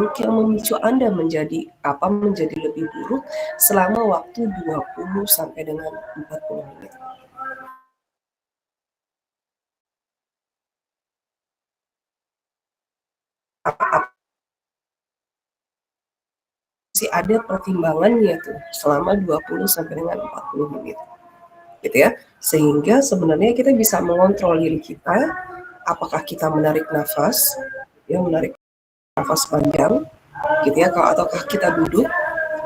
buruk yang memicu Anda menjadi lebih buruk selama waktu 20 sampai dengan 40 menit. Masih ada pertimbangannya tuh selama 20 sampai dengan 40 menit. Gitu ya. Sehingga sebenarnya kita bisa mengontrol diri kita, apakah kita menarik nafas panjang gitu ya, ataukah kita duduk,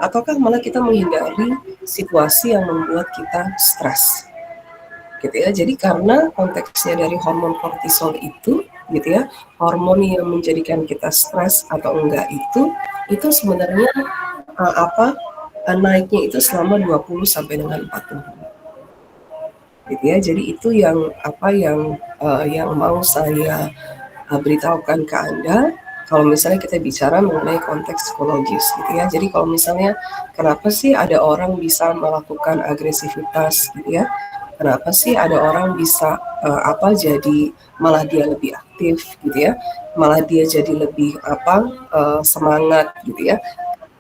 ataukah malah kita menghindari situasi yang membuat kita stres gitu ya. Jadi karena konteksnya dari hormon kortisol itu gitu ya, hormon yang menjadikan kita stres atau enggak itu sebenarnya naiknya itu selama 20 sampai dengan 40 menit gitu ya. Jadi itu yang mau saya beritahukan ke Anda kalau misalnya kita bicara mengenai konteks psikologis gitu ya. Jadi kalau misalnya kenapa sih ada orang bisa melakukan agresivitas gitu ya, kenapa sih ada orang bisa jadi malah dia lebih aktif gitu ya, malah dia jadi lebih semangat gitu ya,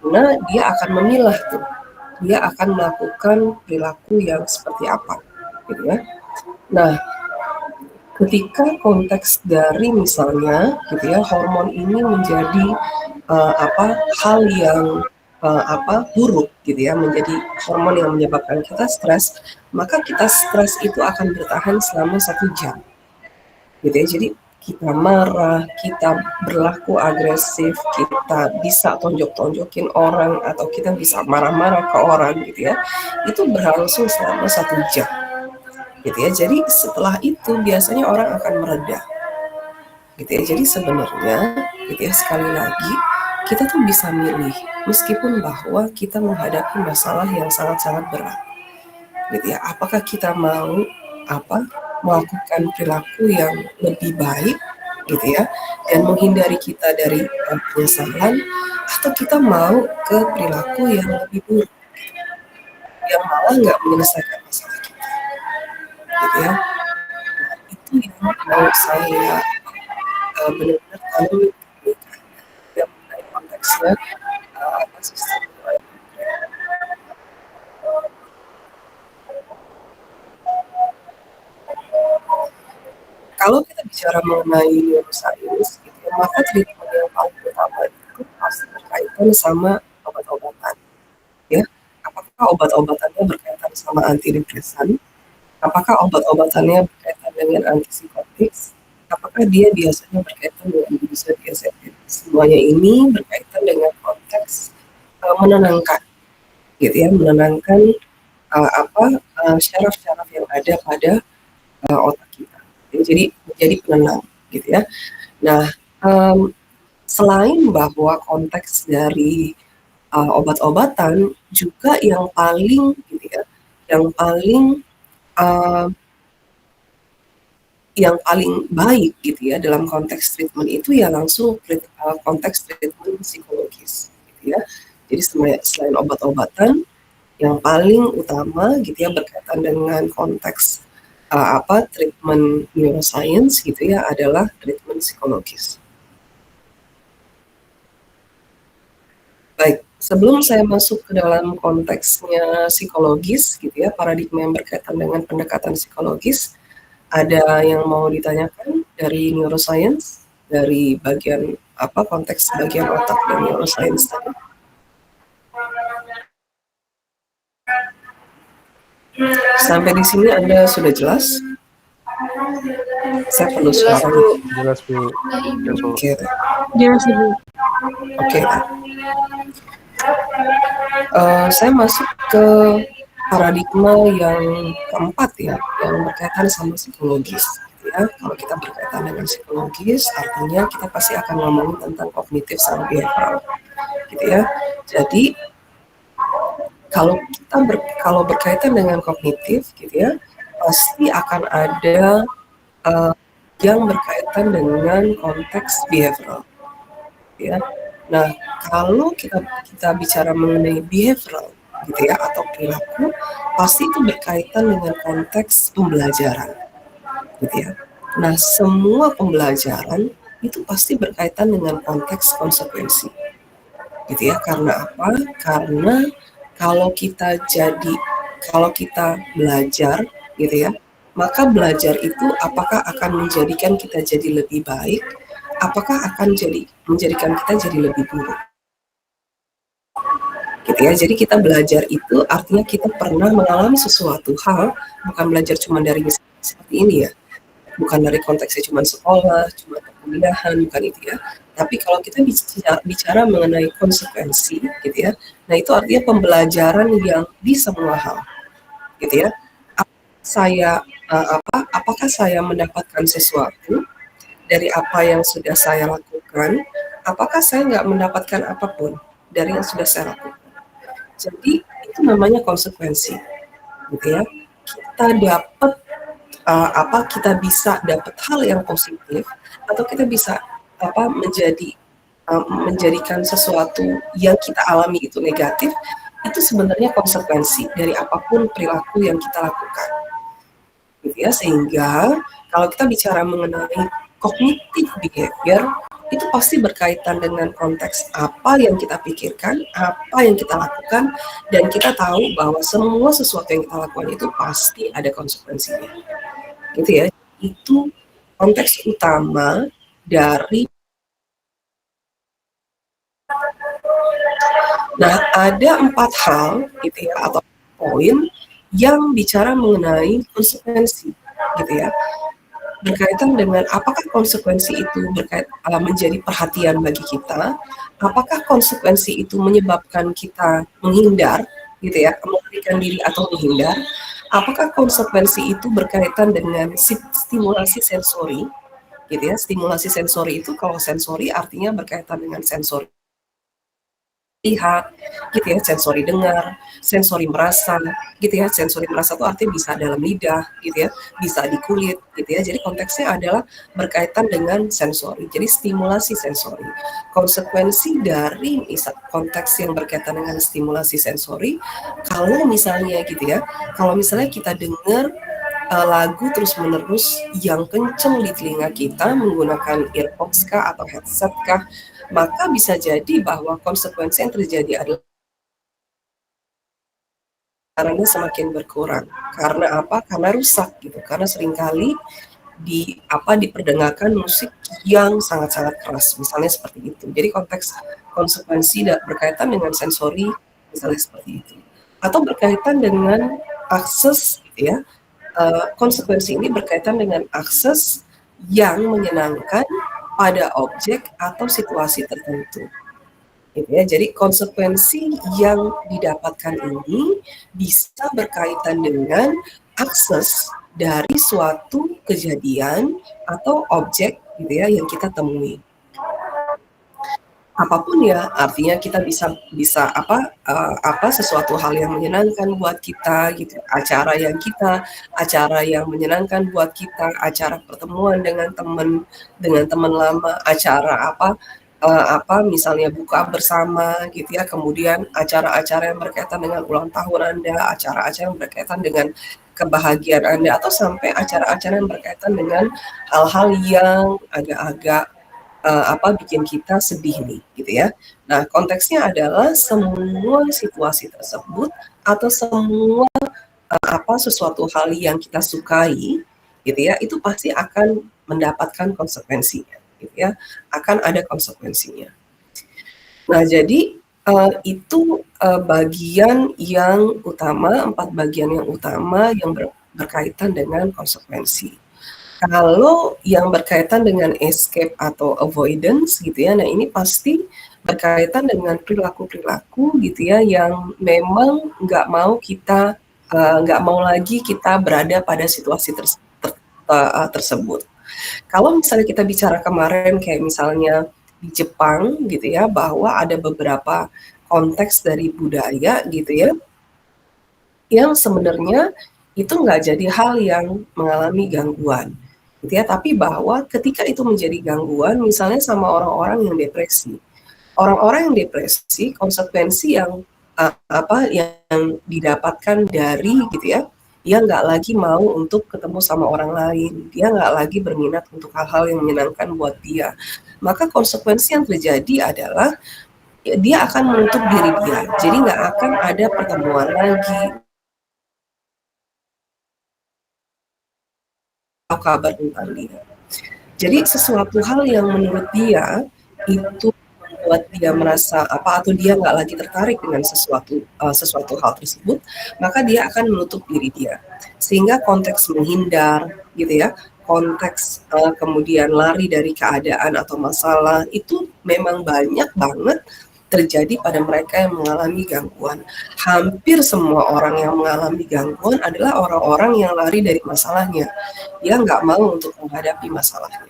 karena dia akan memilah tuh, dia akan melakukan perilaku yang seperti apa gitu ya. Nah, ketika konteks dari misalnya gitu ya, hormon ini menjadi hal yang buruk gitu ya, menjadi hormon yang menyebabkan kita stres, maka kita stres itu akan bertahan selama 1 jam gitu ya. Jadi kita marah, kita berlaku agresif, kita bisa tonjok-tonjokin orang, atau kita bisa marah-marah ke orang gitu ya, itu berlangsung selama 1 jam gitu ya. Jadi setelah itu biasanya orang akan mereda gitu ya. Jadi sebenarnya gitu ya, sekali lagi kita tuh bisa milih meskipun bahwa kita menghadapi masalah yang sangat-sangat berat gitu ya, apakah kita mau melakukan perilaku yang lebih baik gitu ya, dan menghindari kita dari penyesalan, atau kita mau ke perilaku yang lebih buruk yang malah nggak menyelesaikan masalah kita gitu ya. Nah, itu yang mau saya benar-benar tahu yang mengenai konteksnya sistem. Kalau kita bicara mengenai neuroscience, gitu ya, maka treatment yang paling utama itu pasti berkaitan sama obat-obatan. Ya, apakah obat-obatannya berkaitan sama antidepresan? Apakah obat-obatannya berkaitan dengan antipsikotik? Apakah dia biasanya berkaitan dengan benzodiazepin? Semuanya ini berkaitan dengan konteks menenangkan, gitu ya, menenangkan syaraf-syaraf yang ada pada otak kita. Jadi menjadi penenang, gitu ya. Nah, selain bahwa konteks dari obat-obatan juga yang paling, gitu ya, yang paling baik gitu ya dalam konteks treatment itu ya langsung konteks treatment psikologis, gitu ya. Jadi selain obat-obatan, yang paling utama gitu ya berkaitan dengan konteks treatment neuroscience gitu ya adalah treatment psikologis. Baik, sebelum saya masuk ke dalam konteksnya psikologis gitu ya, paradigma yang berkaitan dengan pendekatan psikologis, ada yang mau ditanyakan dari neuroscience, dari bagian konteks bagian otak dan neuroscience tadi? Sampai di sini Anda sudah jelas? Saya perlu suara. Jelas, Bu. Oke. Jelas, Ibu. Oke. Saya masuk ke paradigma yang keempat ya, yang berkaitan sama psikologis. Ya, kalau kita berkaitan dengan psikologis, artinya kita pasti akan ngomongin tentang kognitif sama behavioral, gitu ya. Jadi kalau berkaitan dengan kognitif, gitu ya, pasti akan ada yang berkaitan dengan konteks behavioral, ya. Nah, kalau kita bicara mengenai behavioral, gitu ya, atau perilaku, pasti itu berkaitan dengan konteks pembelajaran, gitu ya. Nah, semua pembelajaran itu pasti berkaitan dengan konteks konsekuensi. gitu ya. Karena apa? Karena kalau kita jadi kalau kita belajar gitu ya, maka belajar itu apakah akan menjadikan kita jadi lebih baik, apakah akan menjadikan kita jadi lebih buruk gitu ya. Jadi kita belajar itu artinya kita pernah mengalami sesuatu hal, bukan belajar cuma dari misalnya seperti ini ya, bukan dari konteksnya cuma sekolah, cuma perkuliahan, bukan itu ya. Tapi kalau kita bicara mengenai konsekuensi gitu ya, nah itu artinya pembelajaran yang di semua hal gitu ya. Saya apakah saya mendapatkan sesuatu dari apa yang sudah saya lakukan, apakah saya nggak mendapatkan apapun dari yang sudah saya lakukan. Jadi itu namanya konsekuensi, gitu ya. Kita dapat kita bisa dapat hal yang positif atau kita bisa menjadikan sesuatu yang kita alami itu negatif. Itu sebenarnya konsekuensi dari apapun perilaku yang kita lakukan, gitu ya. Sehingga kalau kita bicara mengenai cognitive behavior, itu pasti berkaitan dengan konteks apa yang kita pikirkan, apa yang kita lakukan, dan kita tahu bahwa semua sesuatu yang kita lakukan itu pasti ada konsekuensinya. Gitu ya. Itu konteks utama dari. Nah, ada 4 hal gitu ya, atau poin yang bicara mengenai konsekuensi gitu ya. Berkaitan dengan apakah konsekuensi itu menjadi perhatian bagi kita, apakah konsekuensi itu menyebabkan kita menghindar gitu ya, melarikan diri atau menghindar, apakah konsekuensi itu berkaitan dengan stimulasi sensori gitu ya. Stimulasi sensori itu, kalau sensori artinya berkaitan dengan sensori lihat, gitu ya, sensori dengar, sensori merasa, gitu ya. Sensori merasa itu artinya bisa dalam lidah, gitu ya, bisa di kulit, gitu ya. Jadi konteksnya adalah berkaitan dengan sensori. Jadi stimulasi sensori. Konsekuensi dari konteks yang berkaitan dengan stimulasi sensori, kalau misalnya gitu ya, kalau misalnya kita dengar lagu terus-menerus yang kenceng di telinga kita menggunakan earpods kah atau headset kah, maka bisa jadi bahwa konsekuensi yang terjadi adalah caranya semakin berkurang. Karena apa? Karena rusak gitu. Karena seringkali diperdengarkan musik yang sangat-sangat keras, misalnya seperti itu. Jadi konteks konsekuensi berkaitan dengan sensori, misalnya seperti itu. Atau berkaitan dengan akses gitu ya. Konsekuensi ini berkaitan dengan akses yang menyenangkan pada objek atau situasi tertentu. Gitu ya. Jadi konsekuensi yang didapatkan ini bisa berkaitan dengan akses dari suatu kejadian atau objek gitu ya yang kita temui. Apapun ya, artinya kita bisa sesuatu hal yang menyenangkan buat kita gitu, acara yang menyenangkan buat kita, acara pertemuan dengan teman lama, acara misalnya buka bersama gitu ya, kemudian acara-acara yang berkaitan dengan ulang tahun Anda, acara-acara yang berkaitan dengan kebahagiaan Anda, atau sampai acara-acara yang berkaitan dengan hal-hal yang agak-agak bikin kita sedih nih, gitu ya. Nah, konteksnya adalah semua situasi tersebut atau semua sesuatu hal yang kita sukai, gitu ya, itu pasti akan mendapatkan konsekuensinya, gitu ya. Akan ada konsekuensinya. Nah, jadi itu bagian yang utama, 4 bagian yang utama yang berkaitan dengan konsekuensi. Kalau yang berkaitan dengan escape atau avoidance gitu ya, nah ini pasti berkaitan dengan perilaku-perilaku gitu ya yang memang nggak mau lagi kita berada pada situasi tersebut. Kalau misalnya kita bicara kemarin kayak misalnya di Jepang gitu ya, bahwa ada beberapa konteks dari budaya gitu ya, yang sebenarnya itu nggak jadi hal yang mengalami gangguan, gitu ya. Tapi bahwa ketika itu menjadi gangguan, misalnya sama orang-orang yang depresi. Orang-orang yang depresi, konsekuensi yang didapatkan dari gitu ya, dia nggak lagi mau untuk ketemu sama orang lain, dia nggak lagi berminat untuk hal-hal yang menyenangkan buat dia. Maka konsekuensi yang terjadi adalah dia akan menutup diri dia. Jadi nggak akan ada pertemuan lagi, atau kabar tentang dia. Jadi sesuatu hal yang menurut dia itu membuat dia merasa apa atau dia nggak lagi tertarik dengan sesuatu hal tersebut, maka dia akan menutup diri dia. Sehingga konteks menghindar gitu ya, konteks kemudian lari dari keadaan atau masalah itu memang banyak banget terjadi pada mereka yang mengalami gangguan. Hampir semua orang yang mengalami gangguan adalah orang-orang yang lari dari masalahnya. Dia nggak mau untuk menghadapi masalahnya.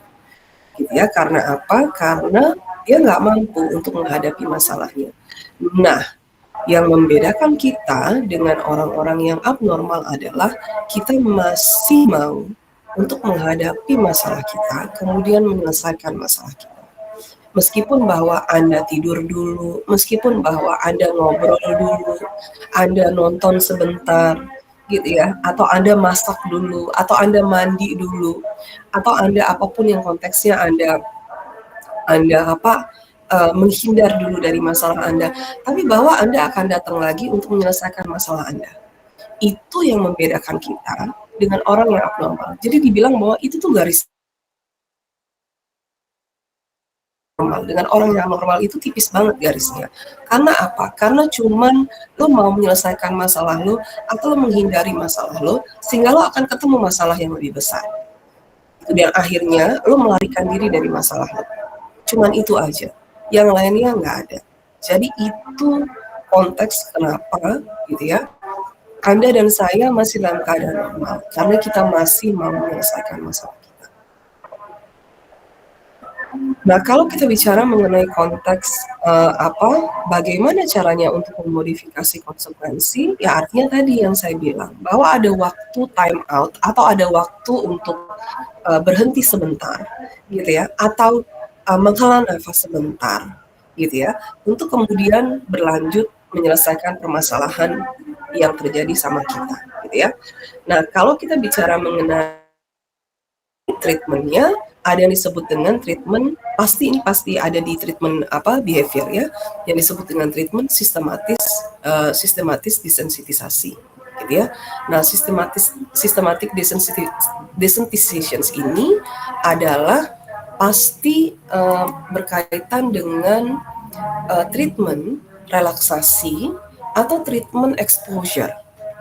Gitu ya, karena apa? Karena dia nggak mampu untuk menghadapi masalahnya. Nah, yang membedakan kita dengan orang-orang yang abnormal adalah kita masih mau untuk menghadapi masalah kita, kemudian menyelesaikan masalah kita. Meskipun bahwa Anda tidur dulu, meskipun bahwa Anda ngobrol dulu, Anda nonton sebentar, gitu ya, atau Anda masak dulu, atau Anda mandi dulu, atau Anda apapun yang konteksnya Anda menghindar dulu dari masalah Anda, tapi bahwa Anda akan datang lagi untuk menyelesaikan masalah Anda. Itu yang membedakan kita dengan orang yang abnormal. Jadi dibilang bahwa itu tuh garis normal. Dengan orang yang normal itu tipis banget garisnya. Karena apa? Karena cuman lo mau menyelesaikan masalah lo atau lo menghindari masalah lo sehingga lo akan ketemu masalah yang lebih besar. Dan akhirnya lo melarikan diri dari masalah lo. Cuman itu aja. Yang lainnya nggak ada. Jadi itu konteks kenapa gitu ya. Anda dan saya masih dalam keadaan normal karena kita masih mau menyelesaikan masalah. Nah, kalau kita bicara mengenai konteks bagaimana caranya untuk memodifikasi konsekuensi, ya artinya tadi yang saya bilang bahwa ada waktu time out atau ada waktu untuk berhenti sebentar, gitu ya, atau menghela nafas sebentar, gitu ya, untuk kemudian berlanjut menyelesaikan permasalahan yang terjadi sama kita, gitu ya. Nah, kalau kita bicara mengenai treatmentnya, ada yang disebut dengan treatment pasti ada di treatment behavior ya, yang disebut dengan treatment sistematis desensitisasi gitu ya. Nah, systematic desensitization ini adalah pasti berkaitan dengan treatment relaksasi atau treatment exposure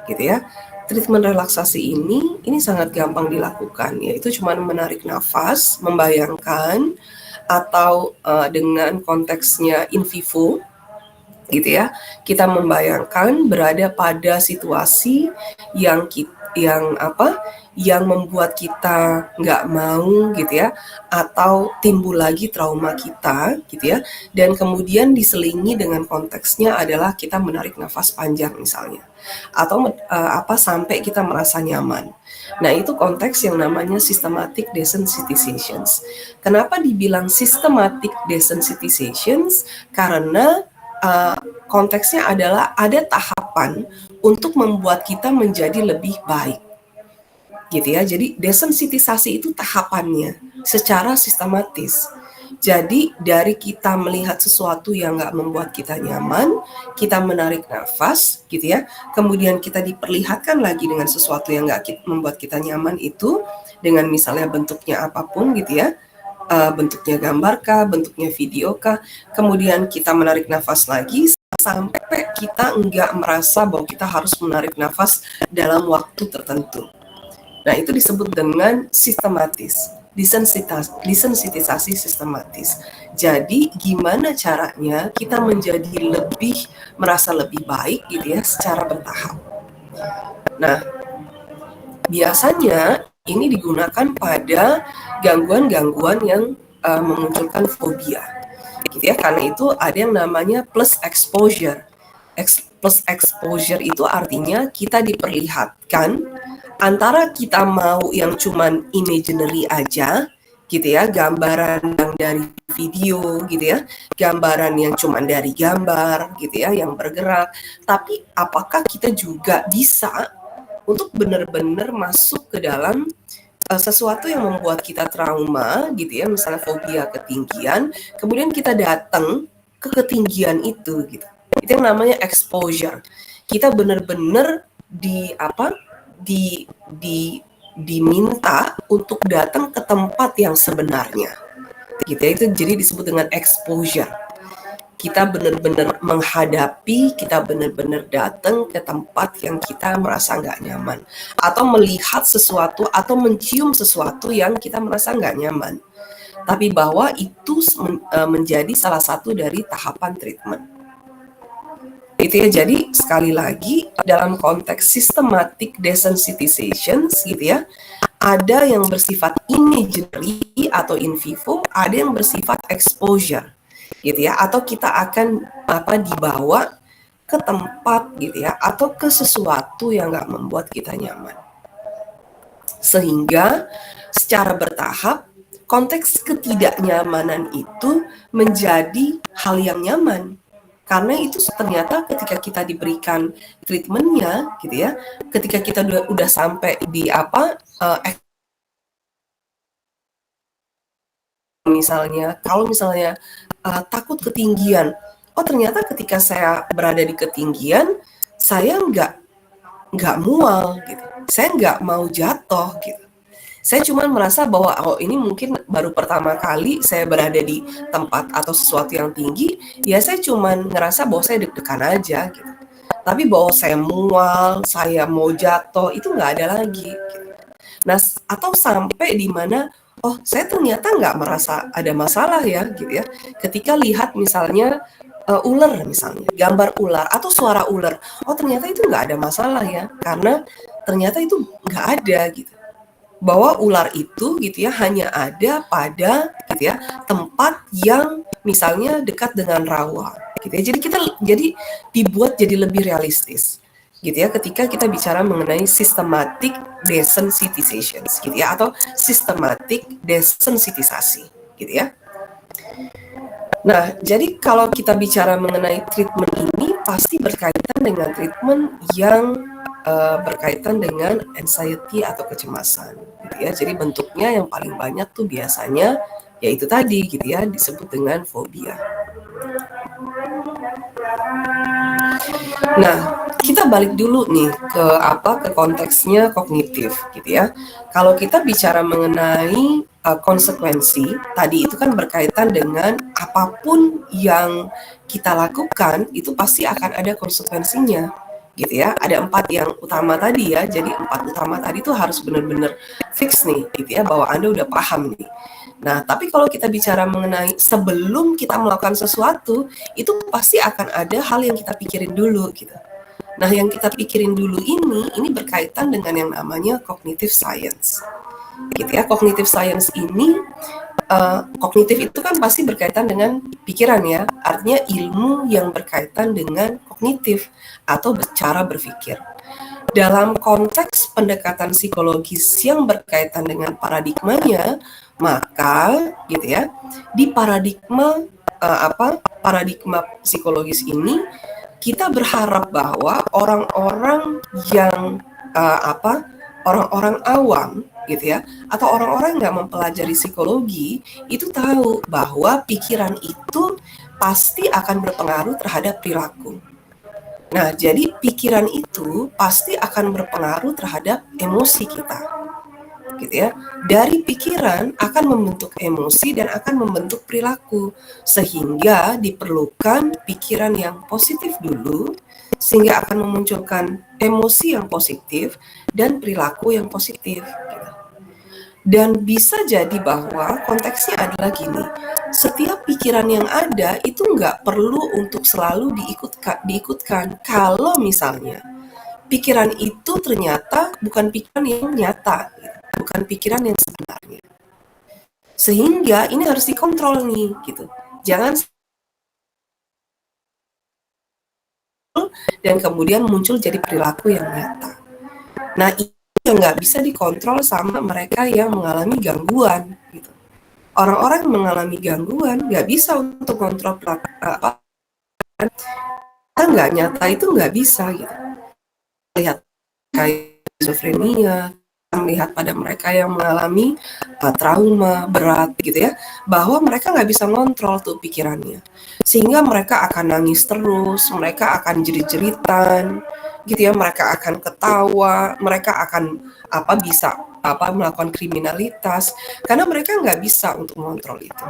gitu ya. Treatment relaksasi ini sangat gampang dilakukan, yaitu cuma menarik nafas, membayangkan, atau dengan konteksnya in vivo, gitu ya. Kita membayangkan berada pada situasi yang yang membuat kita nggak mau gitu ya, atau timbul lagi trauma kita gitu ya, dan kemudian diselingi dengan konteksnya adalah kita menarik nafas panjang misalnya, atau sampai kita merasa nyaman. Nah, itu konteks yang namanya systematic desensitizations. Kenapa dibilang systematic desensitizations? Karena konteksnya adalah ada tahapan untuk membuat kita menjadi lebih baik, gitu ya. Jadi desensitisasi itu tahapannya secara sistematis. Jadi dari kita melihat sesuatu yang nggak membuat kita nyaman, kita menarik nafas, gitu ya. Kemudian kita diperlihatkan lagi dengan sesuatu yang nggak membuat kita nyaman itu, dengan misalnya bentuknya apapun, gitu ya. Bentuknya gambar kah, bentuknya video kah. Kemudian kita menarik nafas lagi sampai kita nggak merasa bahwa kita harus menarik nafas dalam waktu tertentu. Nah, itu disebut dengan sistematis, desensitisasi sistematis. Jadi, gimana caranya kita merasa lebih baik gitu ya, secara bertahap. Nah, biasanya ini digunakan pada gangguan-gangguan yang memunculkan fobia, gitu ya. Karena itu ada yang namanya plus exposure. Plus exposure itu artinya kita diperlihatkan antara kita mau yang cuman imaginary aja, gitu ya, gambaran yang dari video, gitu ya, gambaran yang cuman dari gambar, gitu ya, yang bergerak. Tapi apakah kita juga bisa untuk benar-benar masuk ke dalam sesuatu yang membuat kita trauma, gitu ya, misalnya fobia ketinggian, kemudian kita datang ke ketinggian itu gitu. Itu yang namanya exposure. Kita benar-benar di apa? Di diminta untuk datang ke tempat yang sebenarnya. Gitu ya, itu jadi disebut dengan exposure. Kita benar-benar menghadapi, kita benar-benar datang ke tempat yang kita merasa nggak nyaman, atau melihat sesuatu atau mencium sesuatu yang kita merasa nggak nyaman. Tapi bahwa itu menjadi salah satu dari tahapan treatment. Itu ya, jadi sekali lagi dalam konteks systematic desensitization gitu ya, ada yang bersifat imagery atau in vivo, ada yang bersifat exposure gitu ya, atau kita akan dibawa ke tempat gitu ya, atau ke sesuatu yang nggak membuat kita nyaman. Sehingga secara bertahap konteks ketidaknyamanan itu menjadi hal yang nyaman. Karena itu ternyata ketika kita diberikan treatmentnya gitu ya, ketika kita udah sampai di kalau misalnya takut ketinggian, oh ternyata ketika saya berada di ketinggian, saya nggak mual gitu, saya nggak mau jatuh gitu. Saya cuma merasa bahwa oh ini mungkin baru pertama kali saya berada di tempat atau sesuatu yang tinggi, ya saya cuma ngerasa bahwa saya deg-degan aja gitu. Tapi bahwa saya mual, saya mau jatuh, itu nggak ada lagi. Gitu. Nah, atau sampai di mana, oh saya ternyata nggak merasa ada masalah ya, gitu ya. Ketika lihat misalnya ular misalnya, gambar ular atau suara ular, oh ternyata itu nggak ada masalah ya, karena ternyata itu nggak ada gitu. Bahwa ular itu gitu ya hanya ada pada gitu ya tempat yang misalnya dekat dengan rawa gitu ya. Jadi dibuat jadi lebih realistis gitu ya ketika kita bicara mengenai systematic desensitization gitu ya, atau systematic desensitisasi gitu ya. Nah, jadi kalau kita bicara mengenai treatment ini pasti berkaitan dengan treatment yang berkaitan dengan anxiety atau kecemasan, gitu ya. Jadi bentuknya yang paling banyak tuh biasanya yaitu tadi, gitu ya, disebut dengan fobia. Nah, kita balik dulu nih ke konteksnya kognitif, gitu ya. Kalau kita bicara mengenai konsekuensi, tadi itu kan berkaitan dengan apapun yang kita lakukan itu pasti akan ada konsekuensinya, gitu ya. Ada 4 yang utama tadi ya. Jadi 4 utama tadi tuh harus benar-benar fix nih, gitu ya, bahwa Anda udah paham nih. Nah, tapi kalau kita bicara mengenai sebelum kita melakukan sesuatu, itu pasti akan ada hal yang kita pikirin dulu gitu. Nah, yang kita pikirin dulu ini berkaitan dengan yang namanya cognitive science. Gitu ya, cognitive science ini kognitif itu kan pasti berkaitan dengan pikiran ya. Artinya ilmu yang berkaitan dengan kognitif atau cara berpikir. Dalam konteks pendekatan psikologis yang berkaitan dengan paradigmanya, maka gitu ya, di paradigma psikologis ini kita berharap bahwa orang-orang yang orang-orang awam gitu ya, atau orang-orang yang mempelajari psikologi itu tahu bahwa pikiran itu pasti akan berpengaruh terhadap perilaku. Nah, jadi pikiran itu pasti akan berpengaruh terhadap emosi kita. Gitu ya. Dari pikiran akan membentuk emosi dan akan membentuk perilaku. Sehingga diperlukan pikiran yang positif dulu sehingga akan memunculkan emosi yang positif dan perilaku yang positif. Gitu. Dan bisa jadi bahwa konteksnya adalah gini, setiap pikiran yang ada itu nggak perlu untuk selalu diikutkan. Kalau misalnya pikiran itu ternyata bukan pikiran yang nyata, bukan pikiran yang sebenarnya. Sehingga ini harus dikontrol nih, gitu. Jangan dan kemudian muncul jadi perilaku yang nyata. Nah, itu yang nggak bisa dikontrol sama mereka yang mengalami gangguan, gitu. Orang-orang yang mengalami gangguan nggak bisa untuk kontrol nggak nyata itu nggak bisa gitu. Lihat kayak schizophrenia, melihat pada mereka yang mengalami trauma berat gitu ya, bahwa mereka nggak bisa ngontrol tuh pikirannya, sehingga mereka akan nangis terus, mereka akan jerit-jeritan gitu ya, mereka akan ketawa, mereka akan bisa melakukan kriminalitas karena mereka nggak bisa untuk mengontrol itu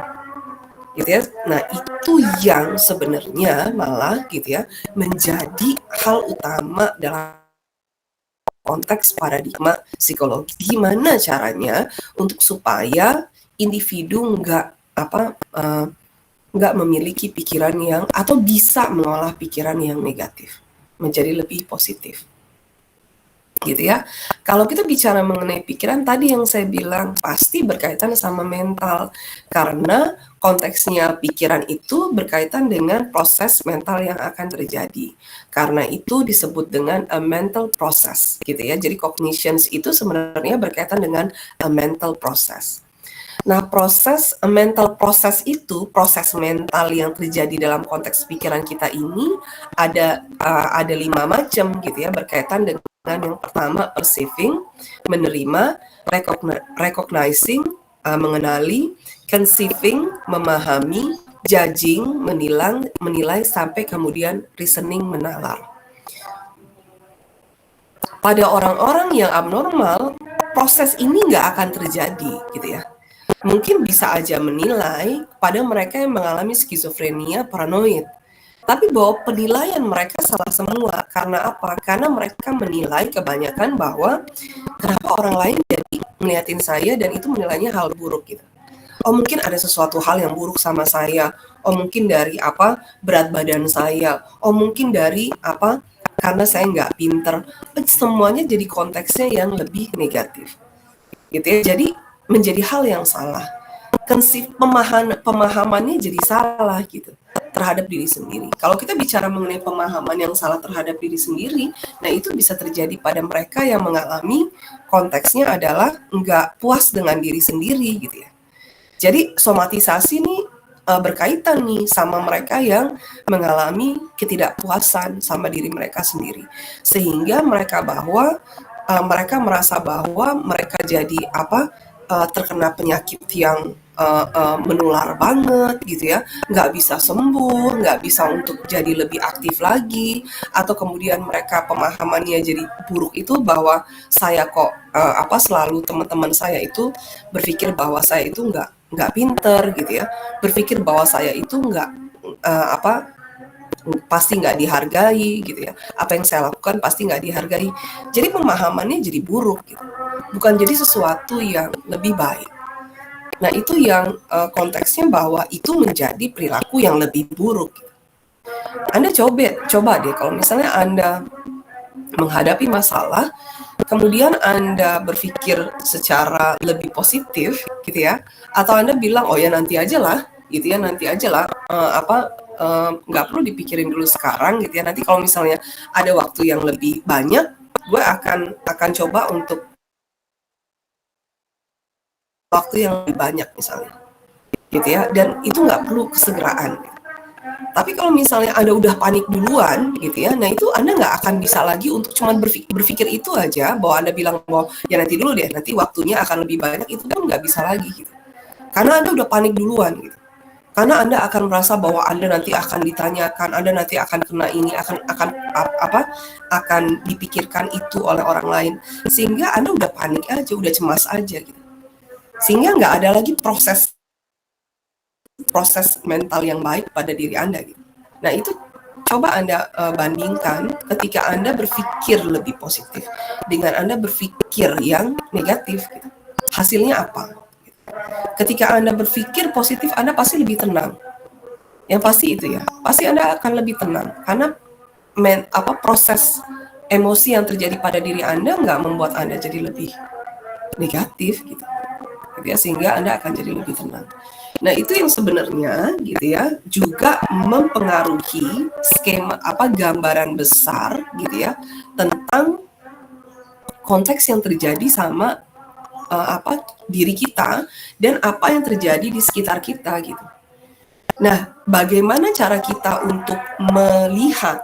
gitu ya. Nah, itu yang sebenarnya malah gitu ya menjadi hal utama dalam konteks paradigma psikologi. Gimana caranya untuk supaya individu nggak memiliki pikiran yang atau bisa mengolah pikiran yang negatif menjadi lebih positif gitu ya. Kalau kita bicara mengenai pikiran tadi yang saya bilang pasti berkaitan sama mental, karena konteksnya pikiran itu berkaitan dengan proses mental yang akan terjadi. Karena itu disebut dengan a mental process gitu ya. Jadi cognitions itu sebenarnya berkaitan dengan a mental process. Nah, mental proses itu, proses mental yang terjadi dalam konteks pikiran kita ini ada 5 macam gitu ya, berkaitan dengan yang pertama perceiving, menerima, recognizing, mengenali, conceiving, memahami, judging, menilai sampai kemudian reasoning, menalar. Pada orang-orang yang abnormal, proses ini nggak akan terjadi gitu ya. Mungkin bisa aja menilai pada mereka yang mengalami skizofrenia paranoid. Tapi bahwa penilaian mereka salah semua. Karena apa? Karena mereka menilai kebanyakan bahwa kenapa orang lain jadi ngeliatin saya dan itu menilainya hal buruk gitu. Oh, mungkin ada sesuatu hal yang buruk sama saya. Oh, mungkin dari berat badan saya. Oh, mungkin dari karena saya nggak pinter. Semuanya jadi konteksnya yang lebih negatif gitu ya. Jadi menjadi hal yang salah. Pemahamannya jadi salah gitu terhadap diri sendiri. Kalau kita bicara mengenai pemahaman yang salah terhadap diri sendiri, nah itu bisa terjadi pada mereka yang mengalami konteksnya adalah nggak puas dengan diri sendiri gitu ya. Jadi somatisasi nih berkaitan nih sama mereka yang mengalami ketidakpuasan sama diri mereka sendiri, sehingga mereka merasa bahwa mereka jadi terkena penyakit yang menular banget gitu ya, nggak bisa sembuh, nggak bisa untuk jadi lebih aktif lagi, atau kemudian mereka pemahamannya jadi buruk itu bahwa saya kok selalu teman-teman saya itu berpikir bahwa saya itu nggak pinter gitu ya, berpikir bahwa saya itu pasti nggak dihargai gitu ya, apa yang saya lakukan pasti nggak dihargai, jadi pemahamannya jadi buruk gitu, bukan jadi sesuatu yang lebih baik. Nah, itu yang konteksnya bahwa itu menjadi perilaku yang lebih buruk. Anda coba deh kalau misalnya Anda menghadapi masalah, kemudian Anda berpikir secara lebih positif gitu ya, atau Anda bilang oh ya nanti aja lah gitu ya, nanti aja lah nggak perlu dipikirin dulu sekarang gitu ya, nanti kalau misalnya ada waktu yang lebih banyak gue akan coba untuk waktu yang lebih banyak misalnya gitu ya, dan itu nggak perlu kesegeraan. Tapi kalau misalnya Anda udah panik duluan gitu ya, nah itu Anda nggak akan bisa lagi untuk cuma berpikir itu aja, bahwa Anda bilang bahwa ya nanti dulu deh, nanti waktunya akan lebih banyak, itu pun nggak bisa lagi gitu. Karena Anda udah panik duluan gitu. Karena Anda akan merasa bahwa Anda nanti akan ditanyakan, Anda nanti akan kena ini, akan dipikirkan itu oleh orang lain, sehingga Anda udah panik aja, udah cemas aja gitu. Sehingga nggak ada lagi proses mental yang baik pada diri Anda gitu. Nah, itu coba Anda bandingkan ketika Anda berpikir lebih positif dengan Anda berpikir yang negatif gitu. Hasilnya apa? Ketika Anda berpikir positif, Anda pasti lebih tenang. Yang pasti itu ya, pasti Anda akan lebih tenang karena proses emosi yang terjadi pada diri Anda nggak membuat Anda jadi lebih negatif gitu ya, sehingga Anda akan jadi lebih tenang. Nah, itu yang sebenarnya gitu ya juga mempengaruhi skema gambaran besar gitu ya tentang konteks yang terjadi sama diri kita dan apa yang terjadi di sekitar kita gitu. Nah, bagaimana cara kita untuk melihat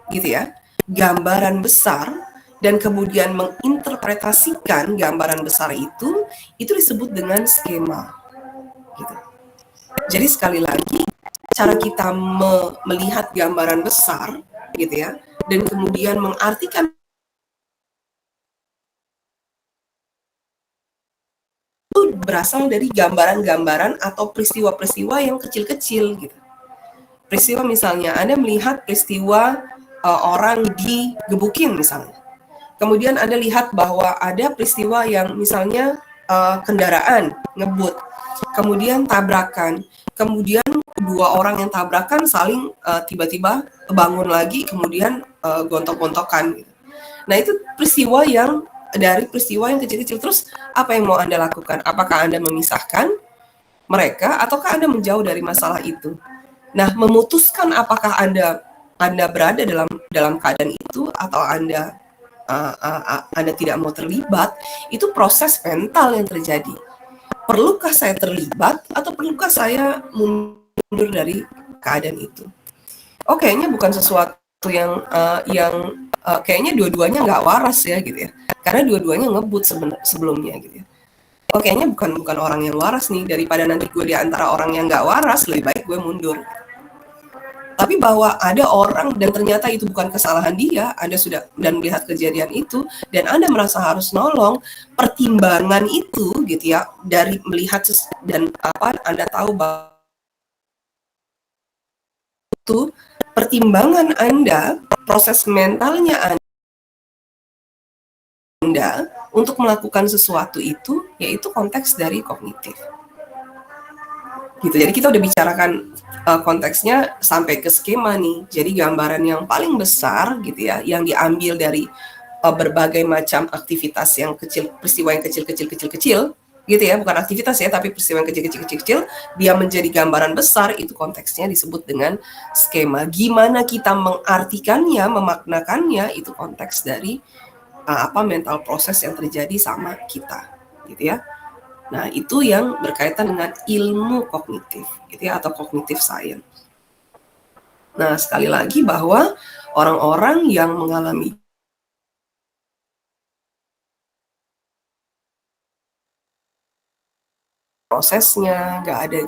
gitu ya gambaran besar dan kemudian menginterpretasikan gambaran besar itu disebut dengan skema gitu. Jadi sekali lagi, cara kita melihat gambaran besar gitu ya, dan kemudian mengartikan itu berasal dari gambaran-gambaran atau peristiwa-peristiwa yang kecil-kecil gitu. Peristiwa misalnya, Anda melihat peristiwa orang digebukin misalnya. Kemudian Anda lihat bahwa ada peristiwa yang misalnya kendaraan ngebut, kemudian tabrakan, kemudian dua orang yang tabrakan saling tiba-tiba bangun lagi, kemudian gontok-gontokan. Nah itu peristiwa yang dari peristiwa yang kecil-kecil. Terus apa yang mau Anda lakukan? Apakah Anda memisahkan mereka ataukah Anda menjauh dari masalah itu? Nah, memutuskan apakah Anda berada dalam keadaan itu atau Anda tidak mau terlibat, itu proses mental yang terjadi. Perlukah saya terlibat atau perlukah saya mundur dari keadaan itu? Oh, kayaknya bukan sesuatu yang kayaknya dua-duanya nggak waras ya gitu ya. Karena dua-duanya ngebut sebelumnya gitu ya. Oh, kayaknya bukan orang yang waras nih, daripada nanti gue di antara orang yang nggak waras, lebih baik gue mundur. Tapi bahwa ada orang dan ternyata itu bukan kesalahan dia, Anda sudah dan melihat kejadian itu dan Anda merasa harus nolong, pertimbangan itu gitu ya, dari melihat dan apa Anda tahu bahwa itu pertimbangan Anda, proses mentalnya Anda untuk melakukan sesuatu itu yaitu konteks dari kognitif. Gitu. Jadi kita udah bicarakan konteksnya sampai ke skema nih. Jadi gambaran yang paling besar gitu ya, yang diambil dari berbagai macam aktivitas yang kecil, peristiwa yang kecil-kecil gitu ya, bukan aktivitas ya, tapi peristiwa yang kecil-kecil, dia menjadi gambaran besar, itu konteksnya disebut dengan skema. Gimana kita mengartikannya, memaknakannya, itu konteks dari apa mental proses yang terjadi sama kita, gitu ya. Nah, itu yang berkaitan dengan ilmu kognitif, gitu ya, atau cognitive science. Nah, sekali lagi bahwa orang-orang yang mengalami prosesnya, nggak ada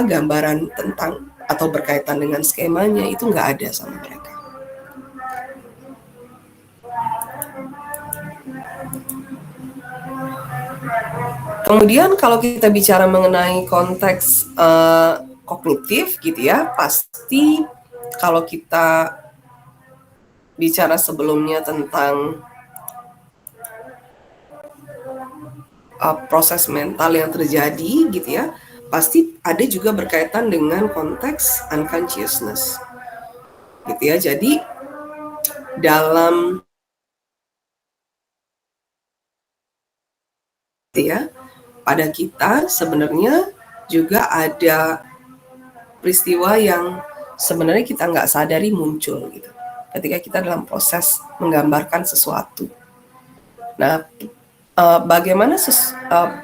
gambaran tentang atau berkaitan dengan skemanya, itu nggak ada sama mereka. Kemudian kalau kita bicara mengenai konteks kognitif gitu ya, pasti kalau kita bicara sebelumnya tentang proses mental yang terjadi gitu ya, pasti ada juga berkaitan dengan konteks unconsciousness gitu ya. Jadi dalam gitu ya, pada kita sebenarnya juga ada peristiwa yang sebenarnya kita nggak sadari muncul gitu ketika kita dalam proses menggambarkan sesuatu. Nah, bagaimana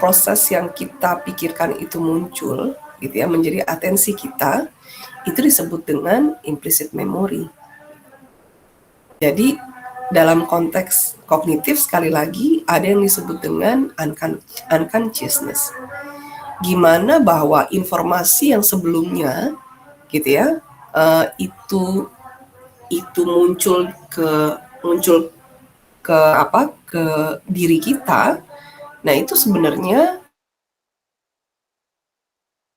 proses yang kita pikirkan itu muncul gitu ya, menjadi atensi kita, itu disebut dengan implicit memory. Jadi dalam konteks kognitif sekali lagi ada yang disebut dengan unconsciousness. Gimana bahwa informasi yang sebelumnya gitu ya, itu muncul ke diri kita. Nah, itu sebenarnya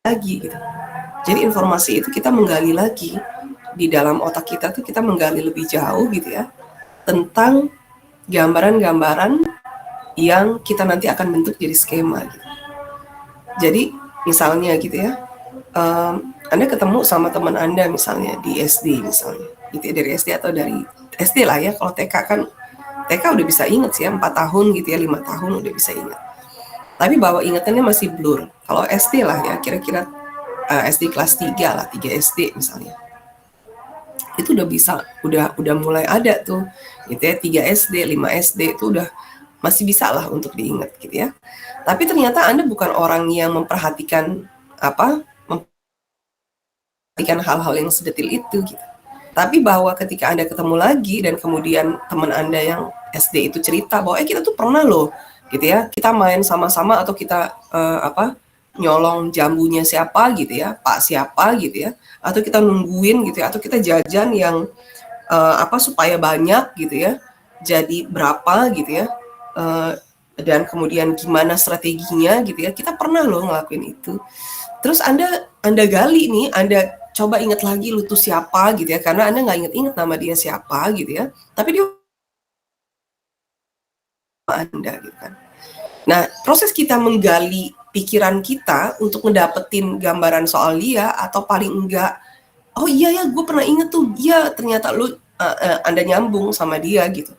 lagi gitu. Jadi informasi itu kita menggali lagi di dalam otak kita tuh, kita menggali lebih jauh gitu ya tentang gambaran-gambaran yang kita nanti akan bentuk jadi skema gitu. Jadi misalnya gitu ya, Anda ketemu sama teman Anda misalnya di SD misalnya, gitu ya, dari SD atau dari SD lah ya. Kalau TK kan TK udah bisa inget sih ya, 4 tahun gitu ya, 5 tahun udah bisa inget. Tapi bahwa ingatannya masih blur. Kalau SD lah ya, kira-kira SD kelas 3 lah, 3 SD misalnya. Itu udah bisa, udah mulai ada tuh gitu ya, 3 SD, 5 SD itu udah masih bisa lah untuk diingat gitu ya. Tapi ternyata Anda bukan orang yang memperhatikan hal-hal yang sedetil itu gitu. Tapi bahwa ketika Anda ketemu lagi dan kemudian teman Anda yang SD itu cerita bahwa kita tuh pernah loh gitu ya, kita main sama-sama atau kita nyolong jambunya siapa gitu ya, Pak siapa gitu ya, atau kita nungguin gitu ya, atau kita jajan yang supaya banyak gitu ya, jadi berapa gitu ya, eh, dan kemudian gimana strateginya gitu ya, kita pernah loh ngelakuin itu. Terus Anda gali nih, Anda coba ingat lagi lu tuh siapa gitu ya, karena Anda nggak inget-inget nama dia siapa gitu ya, tapi dia Anda gitu kan. Nah, proses kita menggali pikiran kita untuk ngedapetin gambaran soal dia, atau paling enggak, oh iya ya, gue pernah inget tuh, dia ternyata Anda nyambung sama dia gitu.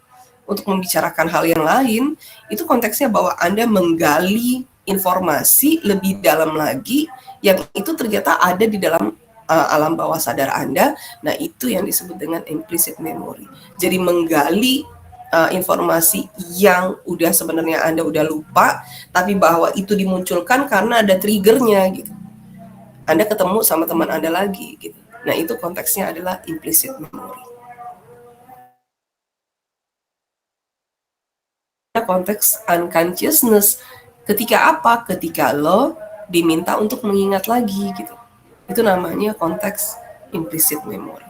Untuk membicarakan hal yang lain, itu konteksnya bahwa Anda menggali informasi lebih dalam lagi, yang itu ternyata ada di dalam alam bawah sadar Anda. Nah, itu yang disebut dengan implicit memory. Jadi menggali informasi yang udah sebenarnya Anda udah lupa, tapi bahwa itu dimunculkan karena ada triggernya gitu. Anda ketemu sama teman Anda lagi gitu. Nah, itu konteksnya adalah implicit memory. Konteks unconsciousness, ketika apa? Ketika lo diminta untuk mengingat lagi gitu. Itu namanya konteks implicit memory.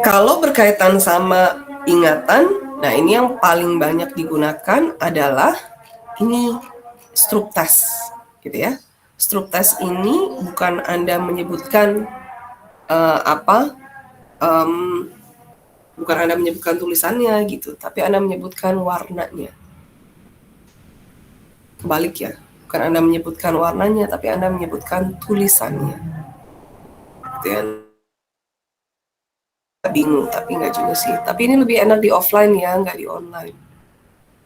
Kalau berkaitan sama ingatan, nah ini yang paling banyak digunakan adalah ini stroop test gitu ya. Stroop test ini bukan Anda menyebutkan bukan Anda menyebutkan tulisannya gitu, tapi Anda menyebutkan warnanya. Kebalik ya, bukan Anda menyebutkan warnanya, tapi Anda menyebutkan tulisannya. Gitu ya. Bingung, tapi nggak juga sih. Tapi ini lebih enak di offline ya, nggak di online.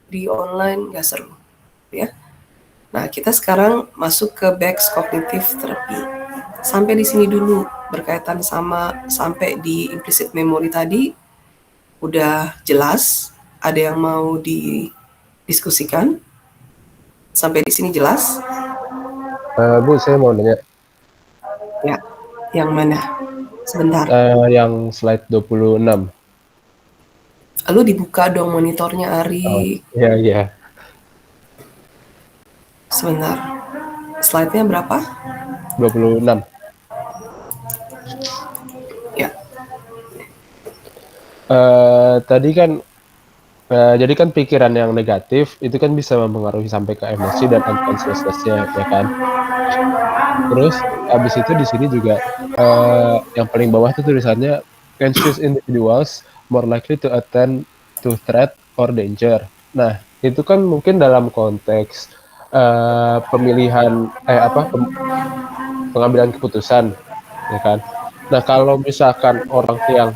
Di online nggak seru, ya. Nah, kita sekarang masuk ke Beck's Cognitive Therapy. Sampai di sini dulu berkaitan sama sampai di implicit memory tadi udah jelas. Ada yang mau didiskusikan? Sampai di sini jelas? Bu, saya mau nanya. Ya, yang mana? Sebentar. Yang slide 26. Lu dibuka dong monitornya, Oh, Ari. iya, iya. Sebentar. Slide-nya berapa? 26. Ya. Tadi kan, jadi kan pikiran yang negatif itu kan bisa mempengaruhi sampai ke emosi dan unconsciousness-nya, ya kan? Terus habis itu di sini juga yang paling bawah itu tulisannya conscious individuals more likely to attend to threat or danger. Nah, itu kan mungkin dalam konteks pemilihan pengambilan keputusan, ya kan? Nah, kalau misalkan orang yang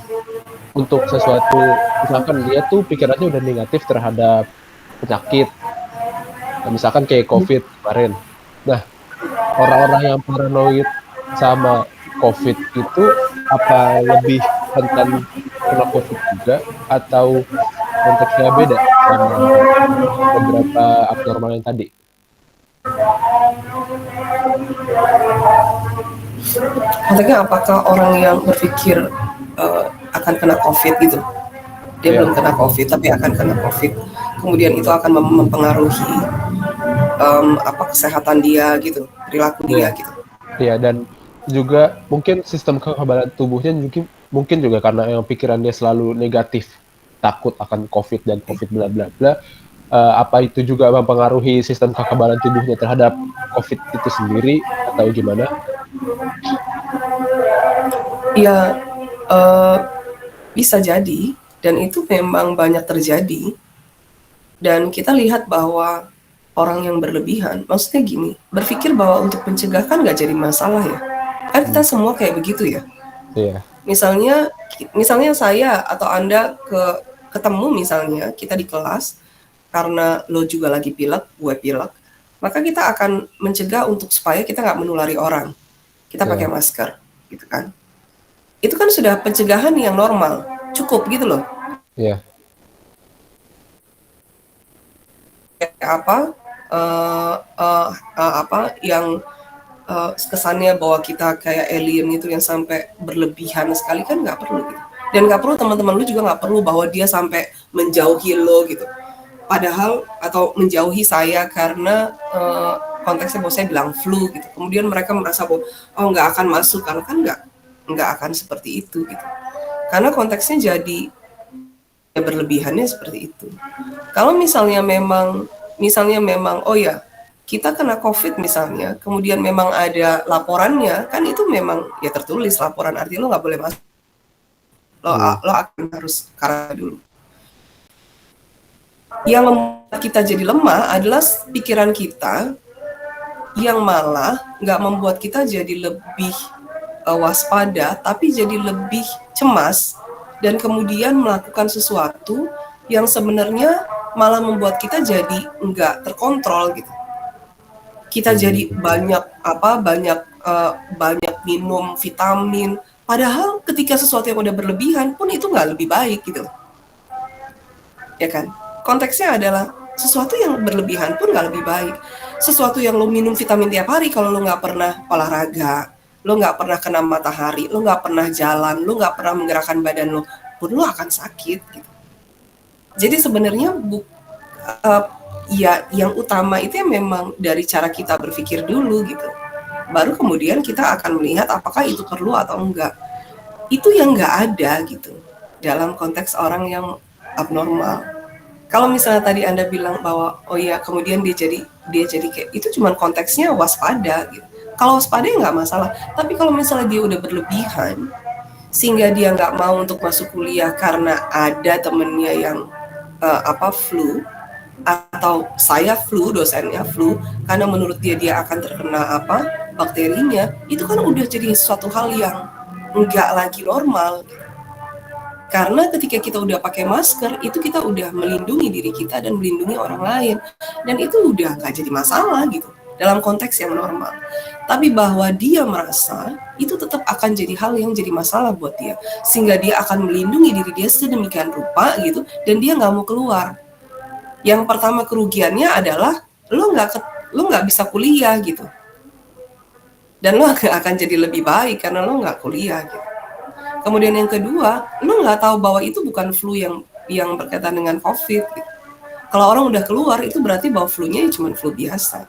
untuk sesuatu, misalkan dia tuh pikirannya udah negatif terhadap penyakit, nah, misalkan kayak COVID kemarin. Nah, orang-orang yang paranoid sama COVID itu apa lebih rentan kena COVID juga atau konteksnya beda sama beberapa abnormal yang tadi? Maksudnya apakah orang yang berpikir akan kena COVID gitu? Dia Iya, belum kena COVID tapi akan kena COVID. Kemudian itu akan mempengaruhi kesehatan dia gitu, perilaku iya, dia gitu. iya, dan juga mungkin sistem kekebalan tubuhnya mungkin juga karena yang pikiran dia selalu negatif, takut akan COVID dan COVID bla bla bla. Apa itu juga mempengaruhi sistem kekebalan tubuhnya terhadap COVID itu sendiri atau gimana? Ya, eh, bisa jadi, dan itu memang banyak terjadi. Dan kita lihat bahwa orang yang berlebihan, maksudnya gini, berpikir bahwa untuk mencegah kan nggak jadi masalah ya. Kan kita semua kayak begitu ya. Iya, Misalnya saya atau Anda ketemu misalnya kita di kelas karena lo juga lagi pilek, gue pilek, maka kita akan mencegah untuk supaya kita nggak menulari orang. Kita pakai iya, masker, gitu kan. Itu kan sudah pencegahan yang normal, cukup gitu loh. iya, apa apa yang kesannya bahwa kita kayak alien gitu yang sampai berlebihan sekali, kan nggak perlu gitu. Dan nggak perlu teman-teman lu juga nggak perlu bahwa dia sampai menjauhi lo gitu. Padahal atau menjauhi saya karena konteksnya bahwa saya bilang flu gitu. Kemudian mereka merasa bahwa oh nggak akan masuk, karena kan nggak akan seperti itu gitu. Karena konteksnya jadi ya berlebihannya seperti itu. Kalau misalnya memang oh ya kita kena COVID misalnya, kemudian memang ada laporannya, kan itu memang ya tertulis laporan, artinya lo nggak boleh masuk, lo akan harus karantina dulu. Yang membuat kita jadi lemah adalah pikiran kita yang malah nggak membuat kita jadi lebih waspada, tapi jadi lebih cemas dan kemudian melakukan sesuatu yang sebenarnya malah membuat kita jadi nggak terkontrol gitu. Kita jadi banyak minum vitamin, padahal ketika sesuatu yang udah berlebihan pun itu nggak lebih baik gitu, ya kan? Konteksnya adalah sesuatu yang berlebihan pun nggak lebih baik. Sesuatu yang lo minum vitamin tiap hari, kalau lo nggak pernah olahraga, lo nggak pernah kena matahari, lo nggak pernah jalan, lo nggak pernah menggerakkan badan lo, pun lo akan sakit gitu. Jadi sebenarnya ya yang utama itu ya memang dari cara kita berpikir dulu gitu. Baru kemudian kita akan melihat apakah itu perlu atau enggak. Itu yang nggak ada gitu dalam konteks orang yang abnormal. Kalau misalnya tadi Anda bilang bahwa oh ya kemudian dia jadi kayak itu, cuman konteksnya waspada gitu. Kalau waspada ya nggak masalah. Tapi kalau misalnya dia udah berlebihan sehingga dia nggak mau untuk masuk kuliah karena ada temennya yang flu, atau saya flu, dosennya flu, karena menurut dia akan terkena bakterinya, itu kan udah jadi suatu hal yang nggak lagi normal. Karena ketika kita udah pakai masker, itu kita udah melindungi diri kita dan melindungi orang lain, dan itu udah nggak jadi masalah gitu dalam konteks yang normal. Tapi bahwa dia merasa itu tetap akan jadi hal yang jadi masalah buat dia, sehingga dia akan melindungi diri dia sedemikian rupa gitu, dan dia nggak mau keluar. Yang pertama kerugiannya adalah lo nggak bisa kuliah gitu, dan lo nggak akan jadi lebih baik karena lo nggak kuliah gitu. Kemudian yang kedua, lo nggak tahu bahwa itu bukan flu yang berkaitan dengan COVID gitu. Kalau orang udah keluar itu berarti bahwa flu-nya cuma flu biasa,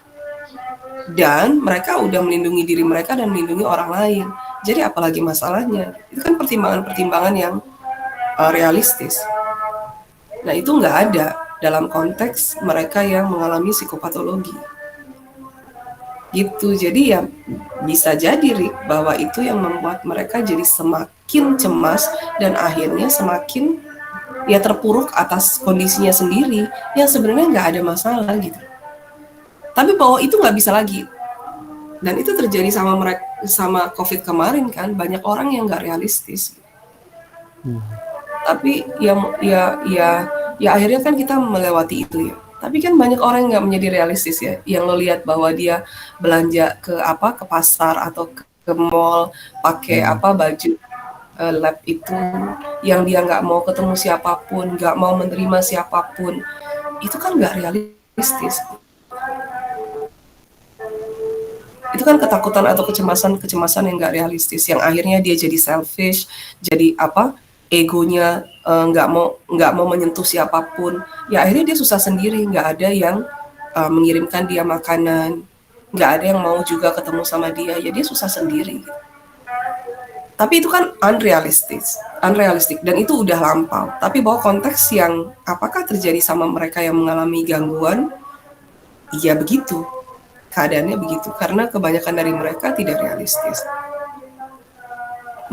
dan mereka udah melindungi diri mereka dan melindungi orang lain. Jadi apalagi masalahnya? Itu kan pertimbangan-pertimbangan yang realistis. Nah itu nggak ada dalam konteks mereka yang mengalami psikopatologi gitu. Jadi ya bisa jadi Rick, bahwa itu yang membuat mereka jadi semakin cemas dan akhirnya semakin ya terpuruk atas kondisinya sendiri yang sebenarnya nggak ada masalah gitu. Tapi bahwa itu nggak bisa lagi, dan itu terjadi sama COVID kemarin kan, banyak orang yang nggak realistis. Tapi ya akhirnya kan kita melewati itu ya. Tapi kan banyak orang yang nggak menjadi realistis ya, yang lo lihat bahwa dia belanja ke pasar atau ke mall pakai baju lab itu, yang dia nggak mau ketemu siapapun, nggak mau menerima siapapun, itu kan nggak realistis. Itu kan ketakutan atau kecemasan yang nggak realistis, yang akhirnya dia jadi selfish, jadi egonya nggak mau menyentuh siapapun, ya akhirnya dia susah sendiri, nggak ada yang mengirimkan dia makanan, nggak ada yang mau juga ketemu sama dia, ya dia susah sendiri. Tapi itu kan unrealistik, dan itu udah lampau. Tapi bahwa konteks yang apakah terjadi sama mereka yang mengalami gangguan, iya begitu, keadaannya begitu, karena kebanyakan dari mereka tidak realistis.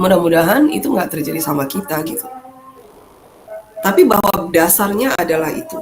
Mudah-mudahan itu nggak terjadi sama kita gitu. Tapi bahwa dasarnya adalah itu.